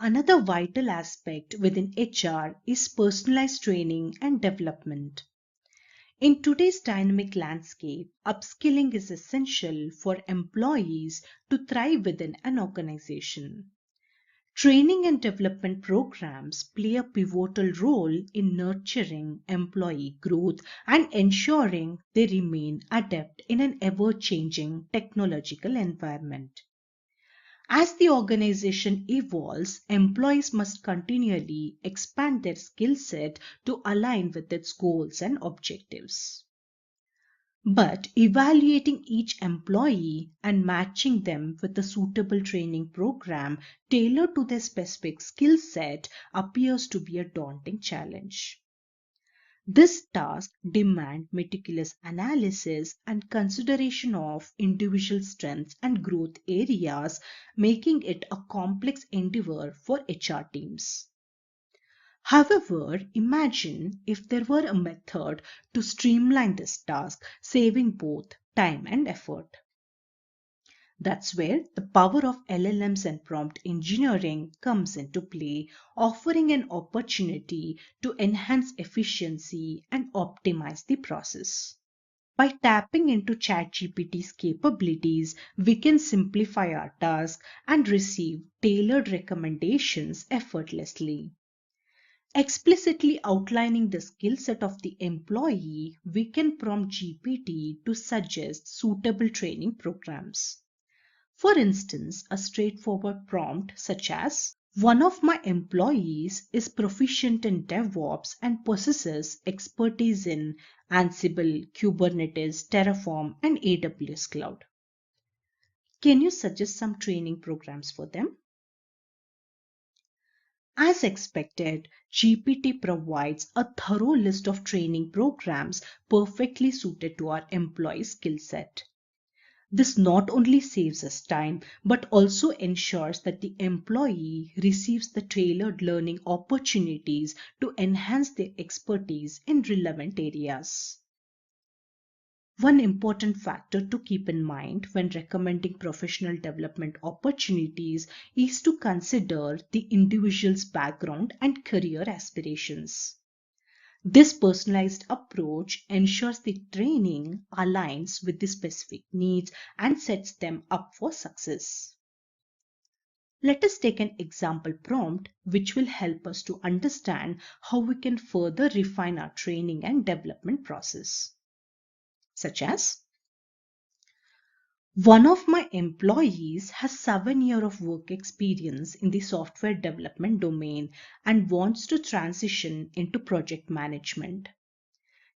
Another vital aspect within HR is personalized training and development. In today's dynamic landscape, upskilling is essential for employees to thrive within an organization. Training and development programs play a pivotal role in nurturing employee growth and ensuring they remain adept in an ever-changing technological environment. As the organization evolves, employees must continually expand their skill set to align with its goals and objectives. But evaluating each employee and matching them with a suitable training program tailored to their specific skill set appears to be a daunting challenge. This task demands meticulous analysis and consideration of individual strengths and growth areas, making it a complex endeavor for HR teams. However, imagine if there were a method to streamline this task, saving both time and effort. That's where the power of LLMs and prompt engineering comes into play, offering an opportunity to enhance efficiency and optimize the process. By tapping into ChatGPT's capabilities, we can simplify our task and receive tailored recommendations effortlessly. Explicitly outlining the skill set of the employee, we can prompt GPT to suggest suitable training programs. For instance, a straightforward prompt such as, "One of my employees is proficient in DevOps and possesses expertise in Ansible, Kubernetes, Terraform, and AWS Cloud. Can you suggest some training programs for them?" As expected, GPT provides a thorough list of training programs perfectly suited to our employee skill set. This not only saves us time, but also ensures that the employee receives the tailored learning opportunities to enhance their expertise in relevant areas. One important factor to keep in mind when recommending professional development opportunities is to consider the individual's background and career aspirations. This personalized approach ensures the training aligns with the specific needs and sets them up for success. Let us take an example prompt which will help us to understand how we can further refine our training and development process. Such as, "One of my employees has 7 years of work experience in the software development domain and wants to transition into project management.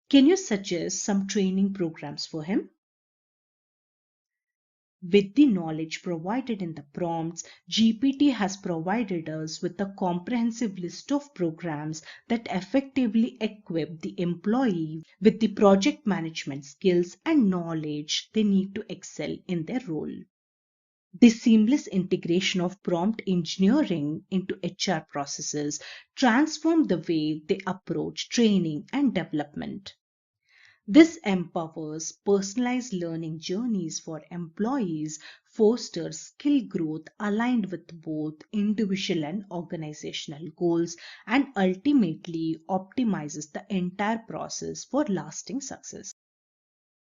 Can you suggest some training programs for him?" With the knowledge provided in the prompts, GPT has provided us with a comprehensive list of programs that effectively equip the employee with the project management skills and knowledge they need to excel in their role. The seamless integration of prompt engineering into HR processes transform the way they approach training and development. This empowers personalized learning journeys for employees, fosters skill growth aligned with both individual and organizational goals, and ultimately optimizes the entire process for lasting success.